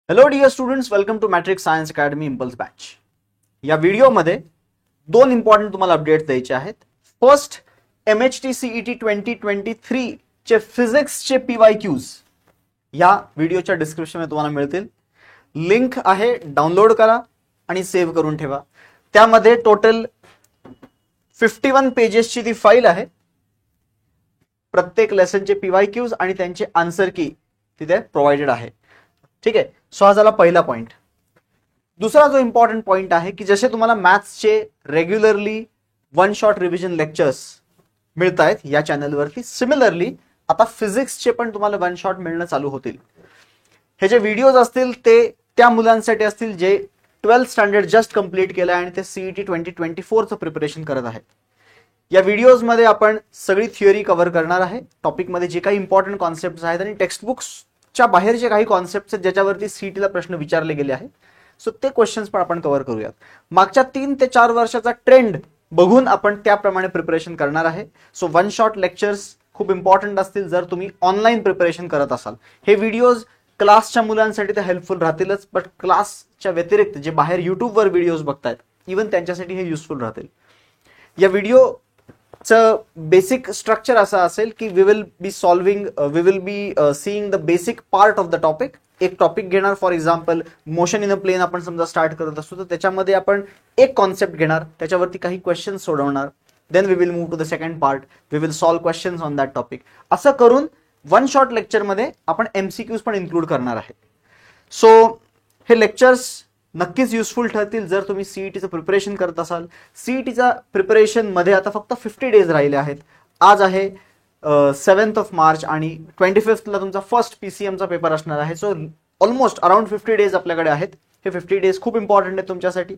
Hello dear students, welcome to Matrix Science Academy Impulse batch. या व्हिडिओमध्ये दोन important तुम्हाला अपडेट द्यायचे आहेत. फर्स्ट, MHT CET 2023 चे फिजिक्सचे PYQs या व्हिडिओच्या डिस्क्रिप्शनमध्ये तुम्हाला मिळतील. लिंक आहे, डाउनलोड करा आणि सेव्ह करून ठेवा. त्यामध्ये टोटल 51 पेजेसची ती फाईल आहे. प्रत्येक लेसनचे PYQs आणि त्यांचे आन्सर की तिथे प्रोव्हाइडेड आहे. ठीक आहे. सो हा झाला पहिला पॉइंट. दुसरा जो इम्पॉर्टंट पॉइंट आहे की जसे तुम्हाला मॅथ्सचे regularly one shot revision lectures मिळत आहेत या चॅनलवरती, सिमिलरली आता फिजिक्सचे पण तुम्हाला वन शॉट मिळणं चालू होतील. हे जे व्हिडिओज असतील ते त्या मुलांसाठी असतील जे 12th स्टँडर्ड जस्ट कंप्लीट केलं आणि ते CET 2024चं प्रिपरेशन करत आहेत. या व्हिडिओजमध्ये आपण सगळी थिअरी कव्हर करणार आहे. टॉपिकमध्ये जे काही इम्पॉर्टंट कॉन्सेप्ट आहेत आणि टेक्स्टबुक्सच्या बाहेरचे काही कॉन्सेप्ट आहेत ज्याच्यावरती CETला प्रश्न विचारले गेले आहेत, सो ते क्वेश्चन्स पण आपण कव्हर करूयात. मागच्या 3 ते 4 वर्षाचा ट्रेंड बघून आपण त्याप्रमाणे प्रिपरेशन करणार आहे. सो वन शॉट लेक्चर्स खूप इम्पॉर्टंट असतील जर तुम्ही ऑनलाईन प्रिपरेशन करत असाल. हे व्हिडिओज क्लासच्या मुलांसाठी तर हेल्पफुल राहतीलच, बट क्लासच्या व्यतिरिक्त जे बाहेर युट्यूबवर व्हिडिओज बघतायत इव्हन त्यांच्यासाठी हे युजफुल राहतील. या व्हिडिओचं बेसिक स्ट्रक्चर असं असेल की we will be seeing the basic part of the topic. एक टॉपिक घेणार, for example motion in a plane आपण समजा स्टार्ट करत असतो तर त्याच्यामध्ये आपण एक कॉन्सेप्ट घेणार, त्याच्यावरती काही क्वेश्चन सोडवणार. Then we will move to the second part, we will solve questions on that topic. असं करून वन शॉट लेक्चरमध्ये आपण MCQs पण इन्क्लूड करणार आहे. सो हे लेक्चर्स नक्कीच युजफुल ठरतील जर तुम्ही CETचं प्रिपरेशन करत असाल. CETच्या प्रिपरेशन मध्ये आता फक्त 50 डेज राहिले आहेत. आज आहे 7th ऑफ मार्च आणि 25th ला तुमचा फर्स्ट PCMचा पेपर असणार आहे. सो ऑलमोस्ट अराउंड 50 डेज आपल्याकडे आहेत. हे 50 डेज खूप इम्पॉर्टंट आहेत तुमच्यासाठी.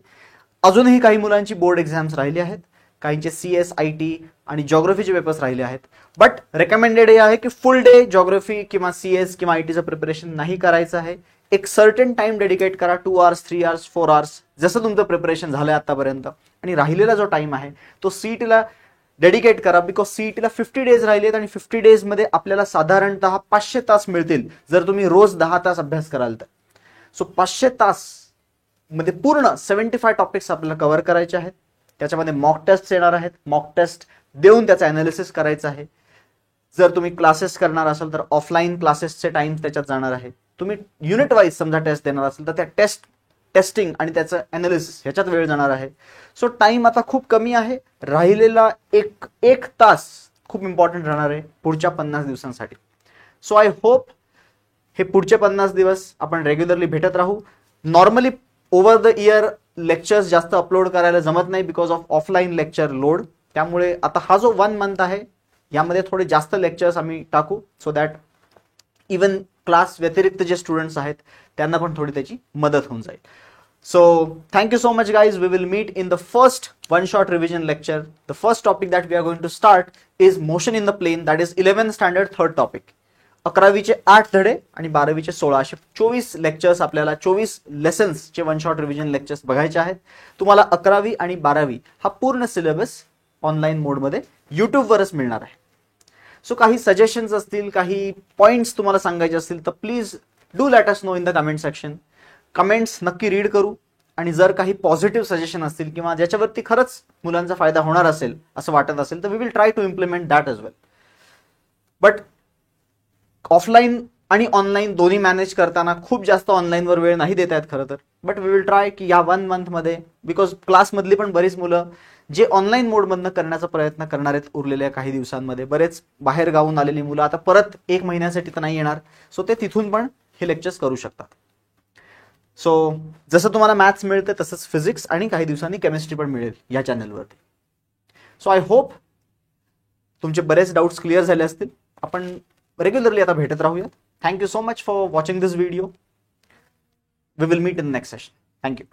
अजूनही काही मुलांची बोर्ड एक्झाम्स राहिली आहेत, काहींचे CS, IT आणि जॉग्राफीचे पेपर्स राहिले आहेत. बट रेकमेंडेड हे आहे की फुल डे जॉग्राफी किंवा CS किंवा ITचं प्रिपरेशन नाही करायचं आहे. एक सर्टन टाइम डेडिकेट करा, 2 hours, 3 hours, 4 hours, जसं तुमचं प्रिपरेशन झालंय आतापर्यंत. आणि राहिलेला जो टाइम आहे तो CETला डेडिकेट करा, बिकॉज CETला 50 डेज राहिलेत आणि 50 डेज मध्ये आपल्याला साधारणतः 500 तास मिळतील जर तुम्ही रोज 10 तास अभ्यास कराल तर. सो 500 तास मध्ये पूर्ण 75 टॉपिक्स आपल्याला कव्हर करायचे आहेत. त्याच्यामध्ये मॉक टेस्ट येणार आहेत. मॉक टेस्ट देऊन त्याचा अनालिसिस करायचं आहे. जर तुम्ही क्लासेस करणार असाल तर ऑफलाईन क्लासेसचे टाइम त्याच्यात जाणार आहे. तुम्ही युनिट वाईज समजा टेस्ट देणार असाल तर त्या टेस्टिंग आणि त्याचं अनालिसिस ह्याच्यात वेळ जाणार आहे. सो टाइम आता खूप कमी आहे. राहिलेला एक तास खूप इम्पॉर्टंट राहणार आहे पुढच्या 50 दिवसांसाठी. सो आय होप हे पुढचे 50 दिवस आपण रेग्युलरली भेटत राहू. Normally over the year lectures जास्त अपलोड करायला जमत नाही because of offline lecture load. त्यामुळे आता हा जो 1 मंथ आहे यामध्ये थोडे जास्त लेक्चर्स आम्ही टाकू, सो दॅट इवन क्लास व्यतिरिक्त जे स्टुडंट्स आहेत त्यांना पण थोडी त्याची मदत होऊन जाईल. So thank you so much guys. We will meet in the first one shot revision lecture. The first topic that we are going to start is motion in the plane, that is 11th standard third topic. 11वीचे 8 धडे आणि 12वीचे 16 असे 24 lectures आपल्याला 24 lessons चे one shot revision lectures बघायचे आहेत. तुम्हाला 11वी आणि 12वी हा पूर्ण सिलेबस ऑनलाईन मोडमध्ये युट्यूबवरच मिळणार आहे. सो काही सजेशन्स असतील, काही पॉइंट्स तुम्हाला सांगायचे असतील तर please do let us know in the comment section. Comments नक्की रीड करू आणि जर काही पॉझिटिव्ह सजेशन असतील किंवा ज्याच्यावरती खरंच मुलांचा फायदा होणार असेल असं वाटत असेल तर we will try to implement that as well. But offline आणि ऑनलाईन दोन्ही मॅनेज करताना खूप जास्त ऑनलाईनवर वेळ नाही देत आहेत खरं तर. बट वी विल ट्राय की या 1 मंथमध्ये, बिकॉज क्लासमधली पण बरीच मुलं जे ऑनलाईन मोडमधनं करण्याचा प्रयत्न करणार आहेत उरलेल्या काही दिवसांमध्ये, बरेच बाहेर गावून आलेली मुलं आता परत 1 महिन्यासाठी तर नाही येणार. सो ते तिथून पण हे लेक्चर्स करू शकतात. सो जसं तुम्हाला मॅथ्स मिळतं तसंच फिजिक्स आणि काही दिवसांनी केमिस्ट्री पण मिळेल या चॅनलवरती. सो आय होप तुमचे बरेच डाऊट्स क्लिअर झाले असतील. आपण रेग्युलरली आता भेटत राहूयात. Thank you so much for watching this video. We will meet in next session. Thank you.